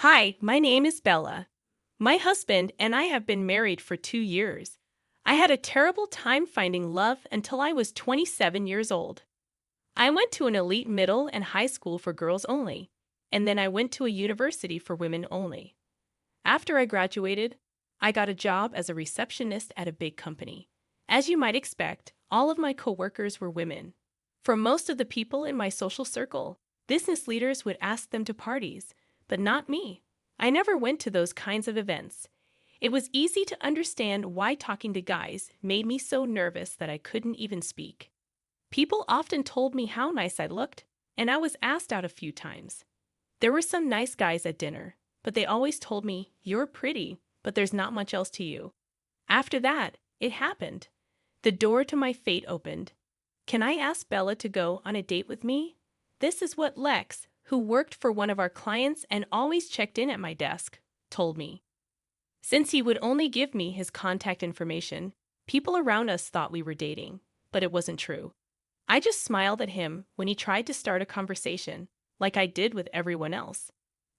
Hi, my name is Bella. My husband and I have been married for 2 years. I had a terrible time finding love until I was 27 years old. I went to an elite middle and high school for girls only, and then I went to a university for women only. After I graduated, I got a job as a receptionist at a big company. As you might expect, all of my coworkers were women. For most of the people in my social circle, business leaders would ask them to parties, but not me. I never went to those kinds of events. It was easy to understand why talking to guys made me so nervous that I couldn't even speak. People often told me how nice I looked, and I was asked out a few times. There were some nice guys at dinner, but they always told me, "You're pretty, but there's not much else to you." After that, it happened. The door to my fate opened. Can I ask Bella to go on a date with me? This is what Lex, who worked for one of our clients and always checked in at my desk, told me. Since he would only give me his contact information, people around us thought we were dating, but it wasn't true. I just smiled at him when he tried to start a conversation, like I did with everyone else.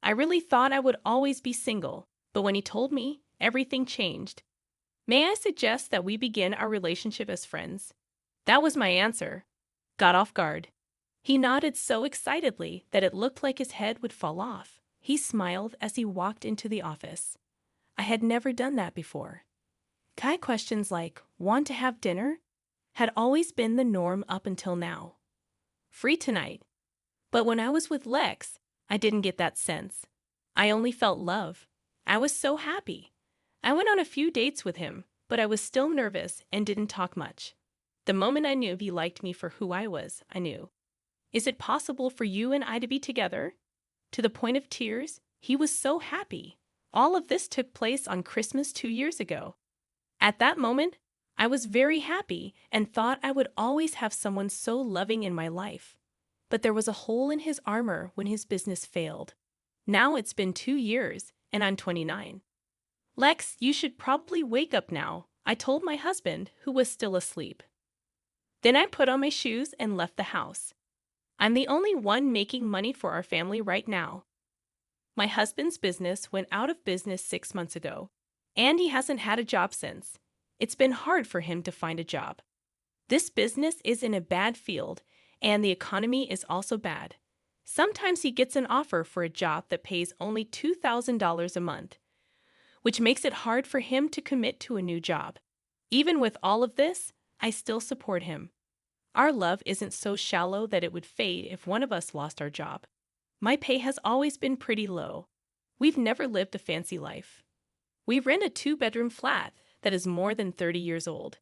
I really thought I would always be single, but when he told me, everything changed. May I suggest that we begin our relationship as friends? That was my answer. Got off guard. He nodded so excitedly that it looked like his head would fall off. He smiled as he walked into the office. I had never done that before. Guy questions like, "Want to have dinner?" had always been the norm up until now. "Free tonight." But when I was with Lex, I didn't get that sense. I only felt love. I was so happy. I went on a few dates with him, but I was still nervous and didn't talk much. The moment I knew he liked me for who I was, I knew. Is it possible for you and I to be together? To the point of tears, he was so happy. All of this took place on Christmas 2 years ago. At that moment, I was very happy and thought I would always have someone so loving in my life. But there was a hole in his armor when his business failed. Now it's been 2 years, and I'm 29. "Lex, you should probably wake up now," I told my husband, who was still asleep. Then I put on my shoes and left the house. I'm the only one making money for our family right now. My husband's business went out of business 6 months ago, and he hasn't had a job since. It's been hard for him to find a job. This business is in a bad field, and the economy is also bad. Sometimes he gets an offer for a job that pays only $2,000 a month, which makes it hard for him to commit to a new job. Even with all of this, I still support him. Our love isn't so shallow that it would fade if one of us lost our job. My pay has always been pretty low. We've never lived a fancy life. We rent a 2-bedroom flat that is more than 30 years old.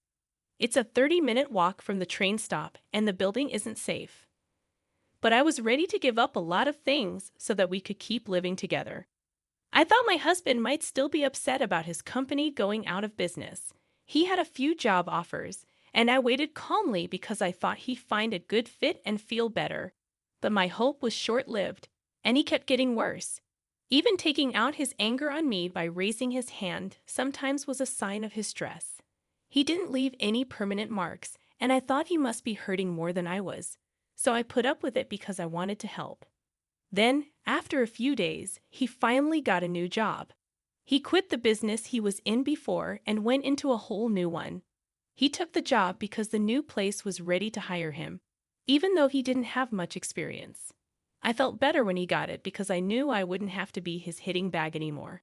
It's a 30-minute walk from the train stop, and the building isn't safe. But I was ready to give up a lot of things so that we could keep living together. I thought my husband might still be upset about his company going out of business. He had a few job offers, and I waited calmly because I thought he'd find a good fit and feel better. But my hope was short-lived, and he kept getting worse. Even taking out his anger on me by raising his hand sometimes was a sign of his stress. He didn't leave any permanent marks, and I thought he must be hurting more than I was. So I put up with it because I wanted to help. Then, after a few days, he finally got a new job. He quit the business he was in before and went into a whole new one. He took the job because the new place was ready to hire him, even though he didn't have much experience. I felt better when he got it because I knew I wouldn't have to be his hitting bag anymore.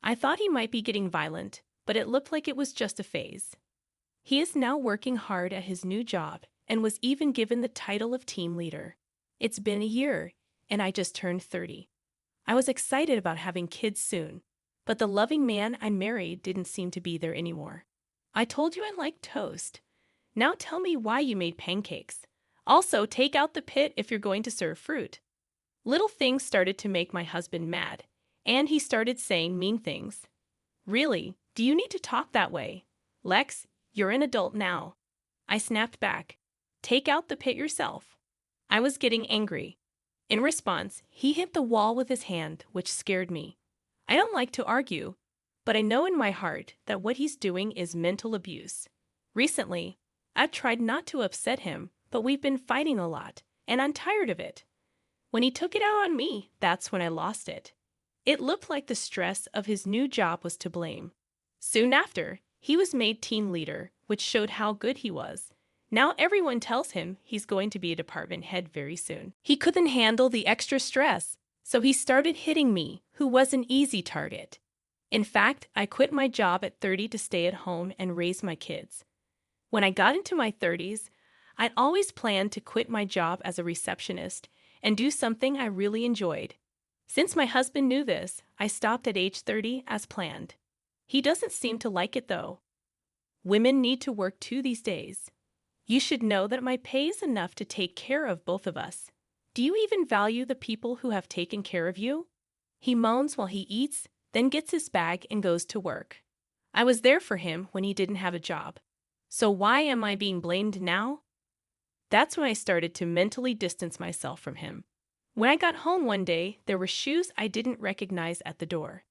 I thought he might be getting violent, but it looked like it was just a phase. He is now working hard at his new job and was even given the title of team leader. It's been a year, and I just turned 30. I was excited about having kids soon, but the loving man I married didn't seem to be there anymore. I told you I liked toast. Now tell me why you made pancakes. Also, take out the pit if you're going to serve fruit. Little things started to make my husband mad, and he started saying mean things. Really, do you need to talk that way? Lex, you're an adult now. I snapped back. Take out the pit yourself. I was getting angry. In response, he hit the wall with his hand, which scared me. I don't like to argue, but I know in my heart that what he's doing is mental abuse. Recently, I've tried not to upset him, but we've been fighting a lot, and I'm tired of it. When he took it out on me, that's when I lost it. It looked like the stress of his new job was to blame. Soon after, he was made team leader, which showed how good he was. Now everyone tells him he's going to be a department head very soon. He couldn't handle the extra stress, so he started hitting me, who was an easy target. In fact, I quit my job at 30 to stay at home and raise my kids. When I got into my 30s, I'd always planned to quit my job as a receptionist and do something I really enjoyed. Since my husband knew this, I stopped at age 30 as planned. He doesn't seem to like it though. Women need to work too these days. You should know that my pay is enough to take care of both of us. Do you even value the people who have taken care of you? He moans while he eats, then gets his bag and goes to work. I was there for him when he didn't have a job. So why am I being blamed now? That's when I started to mentally distance myself from him. When I got home one day, there were shoes I didn't recognize at the door.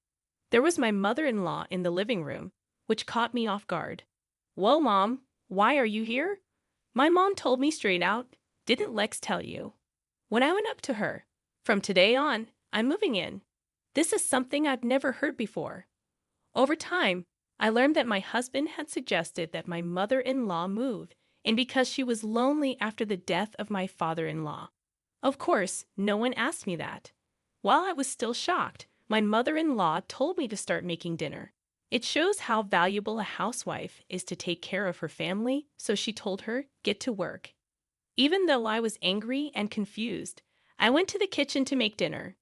There was my mother-in-law in the living room, which caught me off guard. "Well, Mom, why are you here?" My mom told me straight out, "Didn't Lex tell you?" When I went up to her, "From today on, I'm moving in." This is something I've never heard before. Over time, I learned that my husband had suggested that my mother-in-law move, and because she was lonely after the death of my father-in-law. Of course, no one asked me that. While I was still shocked, my mother-in-law told me to start making dinner. It shows how valuable a housewife is to take care of her family, so she told her, "Get to work." Even though I was angry and confused, I went to the kitchen to make dinner.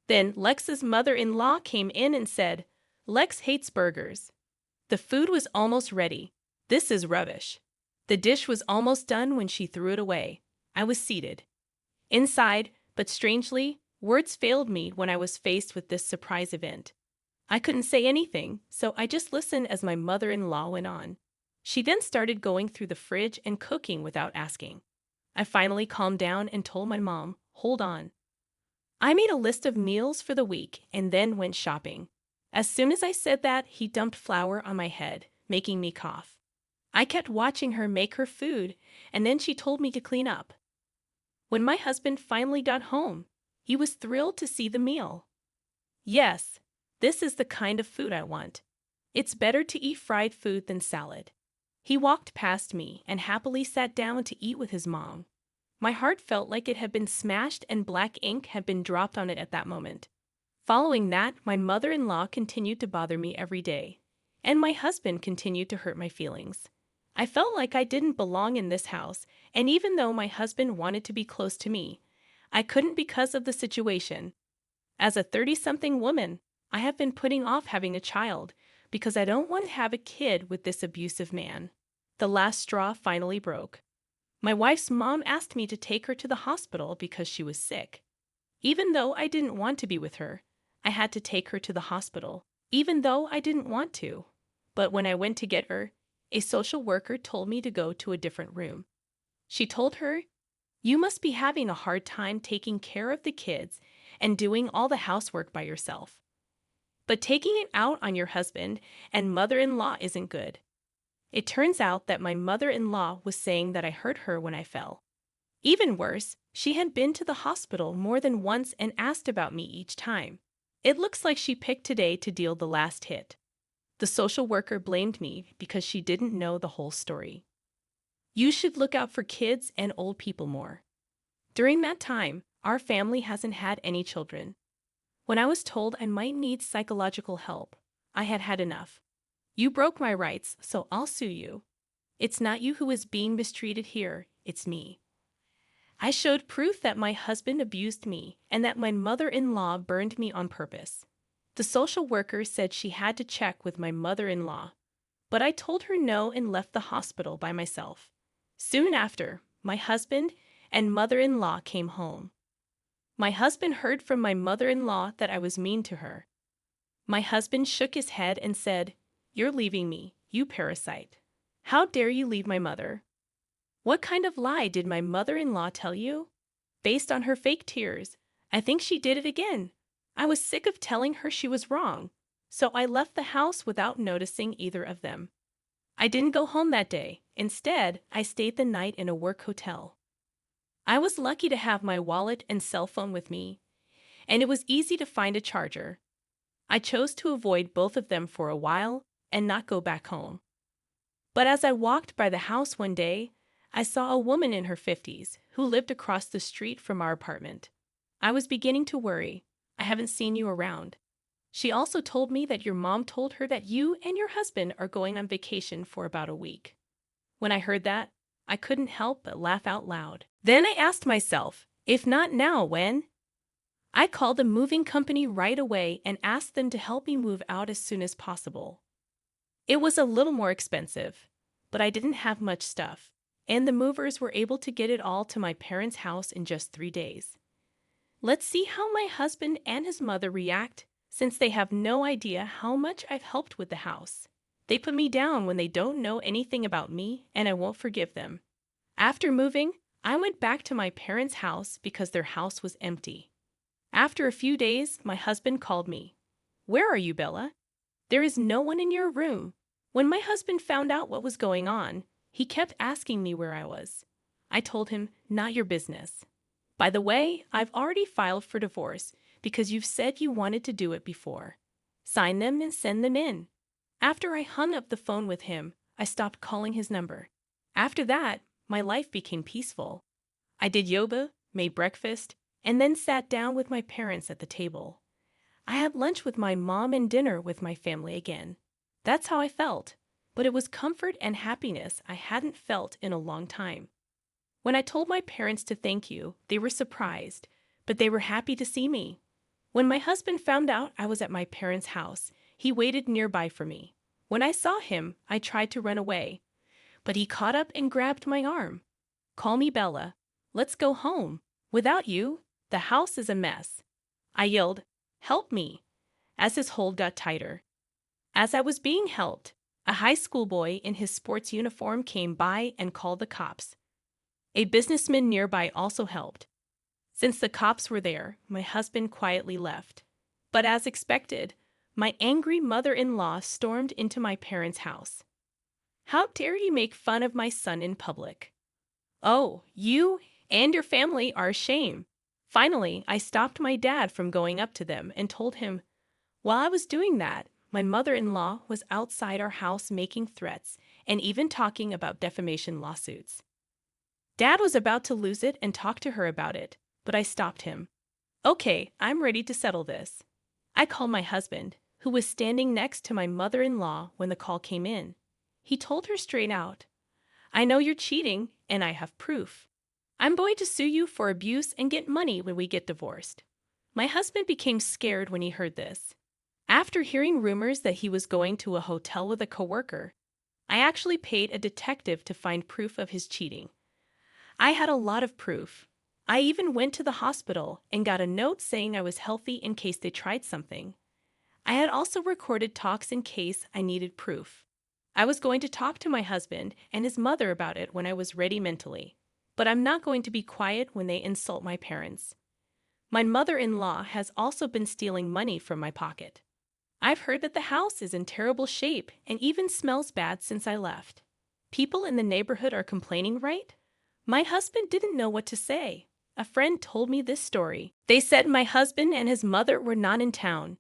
Then Lex's mother-in-law came in and said, "Lex hates burgers." The food was almost ready. This is rubbish. The dish was almost done when she threw it away. I was seated inside, but strangely, words failed me when I was faced with this surprise event. I couldn't say anything, so I just listened as my mother-in-law went on. She then started going through the fridge and cooking without asking. I finally calmed down and told my mom, "Hold on." I made a list of meals for the week and then went shopping. As soon as I said that, he dumped flour on my head, making me cough. I kept watching her make her food, and then she told me to clean up. When my husband finally got home, he was thrilled to see the meal. Yes, this is the kind of food I want. It's better to eat fried food than salad. He walked past me and happily sat down to eat with his mom. My heart felt like it had been smashed and black ink had been dropped on it at that moment. Following that, my mother-in-law continued to bother me every day, and my husband continued to hurt my feelings. I felt like I didn't belong in this house, and even though my husband wanted to be close to me, I couldn't because of the situation. As a 30-something woman, I have been putting off having a child because I don't want to have a kid with this abusive man. The last straw finally broke. My wife's mom asked me to take her to the hospital because she was sick. Even though I didn't want to be with her, I had to take her to the hospital, even though I didn't want to. But when I went to get her, a social worker told me to go to a different room. She told her, "You must be having a hard time taking care of the kids and doing all the housework by yourself. But taking it out on your husband and mother-in-law isn't good." It turns out that my mother-in-law was saying that I hurt her when I fell. Even worse, she had been to the hospital more than once and asked about me each time. It looks like she picked today to deal the last hit. The social worker blamed me because she didn't know the whole story. You should look out for kids and old people more. During that time, our family hasn't had any children. When I was told I might need psychological help, I had had enough. You broke my rights, so I'll sue you. It's not you who is being mistreated here, it's me. I showed proof that my husband abused me and that my mother-in-law burned me on purpose. The social worker said she had to check with my mother-in-law, but I told her no and left the hospital by myself. Soon after, my husband and mother-in-law came home. My husband heard from my mother-in-law that I was mean to her. My husband shook his head and said, "You're leaving me, you parasite. How dare you leave my mother?" What kind of lie did my mother-in-law tell you? Based on her fake tears, I think she did it again. I was sick of telling her she was wrong, so I left the house without noticing either of them. I didn't go home that day. Instead, I stayed the night in a work hotel. I was lucky to have my wallet and cell phone with me, and it was easy to find a charger. I chose to avoid both of them for a while and not go back home. But as I walked by the house one day, I saw a woman in her 50s who lived across the street from our apartment. I was beginning to worry. I haven't seen you around. She also told me that your mom told her that you and your husband are going on vacation for about a week. When I heard that, I couldn't help but laugh out loud. Then I asked myself, if not now, when? I called the moving company right away and asked them to help me move out as soon as possible. It was a little more expensive, but I didn't have much stuff, and the movers were able to get it all to my parents' house in just 3 days. Let's see how my husband and his mother react, since they have no idea how much I've helped with the house. They put me down when they don't know anything about me, and I won't forgive them. After moving, I went back to my parents' house because their house was empty. After a few days, my husband called me. "Where are you, Bella? There is no one in your room." When my husband found out what was going on, he kept asking me where I was. I told him, "Not your business. By the way, I've already filed for divorce because you've said you wanted to do it before. Sign them and send them in." After I hung up the phone with him, I stopped calling his number. After that, my life became peaceful. I did yoga, made breakfast, and then sat down with my parents at the table. I had lunch with my mom and dinner with my family again. That's how I felt, but it was comfort and happiness I hadn't felt in a long time. When I told my parents to thank you, they were surprised, but they were happy to see me. When my husband found out I was at my parents' house, he waited nearby for me. When I saw him, I tried to run away, but he caught up and grabbed my arm. "Call me Bella. Let's go home. Without you, the house is a mess." I yelled, "Help me," as his hold got tighter. As I was being helped, a high school boy in his sports uniform came by and called the cops. A businessman nearby also helped. Since the cops were there, my husband quietly left. But as expected, my angry mother-in-law stormed into my parents' house. "How dare you make fun of my son in public? Oh, you and your family are a shame." Finally, I stopped my dad from going up to them and told him, while I was doing that, my mother-in-law was outside our house making threats and even talking about defamation lawsuits. Dad was about to lose it and talk to her about it, but I stopped him. "Okay, I'm ready to settle this." I called my husband, who was standing next to my mother-in-law when the call came in. He told her straight out, "I know you're cheating, and I have proof. I'm going to sue you for abuse and get money when we get divorced." My husband became scared when he heard this. After hearing rumors that he was going to a hotel with a coworker, I actually paid a detective to find proof of his cheating. I had a lot of proof. I even went to the hospital and got a note saying I was healthy in case they tried something. I had also recorded talks in case I needed proof. I was going to talk to my husband and his mother about it when I was ready mentally. But I'm not going to be quiet when they insult my parents. My mother-in-law has also been stealing money from my pocket. I've heard that the house is in terrible shape and even smells bad since I left. People in the neighborhood are complaining, right? My husband didn't know what to say. A friend told me this story. They said my husband and his mother were not in town.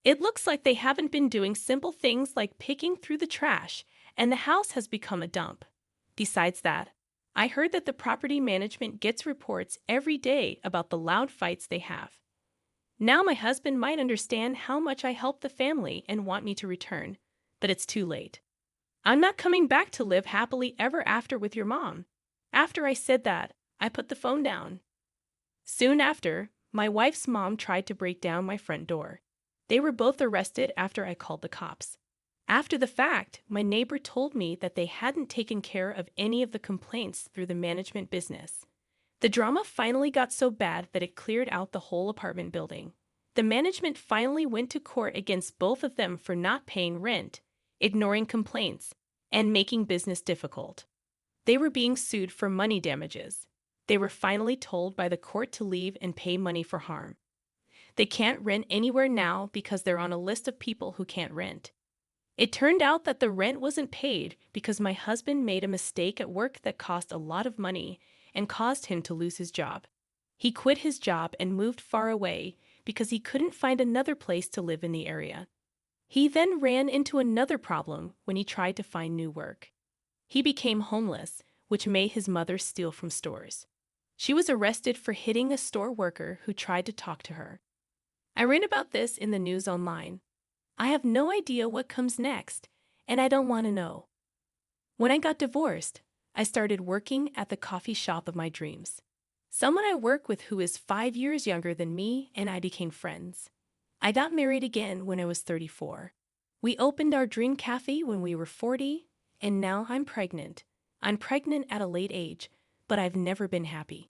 It looks like they haven't been doing simple things like picking through the trash, and the house has become a dump. Besides that, I heard that the property management gets reports every day about the loud fights they have. Now my husband might understand how much I helped the family and want me to return, but it's too late. I'm not coming back to live happily ever after with your mom. After I said that, I put the phone down. Soon after, my wife's mom tried to break down my front door. They were both arrested after I called the cops. After the fact, my neighbor told me that they hadn't taken care of any of the complaints through the management business. The drama finally got so bad that it cleared out the whole apartment building. The management finally went to court against both of them for not paying rent, ignoring complaints, and making business difficult. They were being sued for money damages. They were finally told by the court to leave and pay money for harm. They can't rent anywhere now because they're on a list of people who can't rent. It turned out that the rent wasn't paid because my husband made a mistake at work that cost a lot of money and caused him to lose his job. He quit his job and moved far away because he couldn't find another place to live in the area. He then ran into another problem when he tried to find new work. He became homeless, which made his mother steal from stores. She was arrested for hitting a store worker who tried to talk to her. I read about this in the news online. I have no idea what comes next, and I don't want to know. When I got divorced, I started working at the coffee shop of my dreams. Someone I work with who is 5 years younger than me and I became friends. I got married again when I was 34. We opened our dream cafe when we were 40, and now I'm pregnant. I'm pregnant at a late age, but I've never been happy.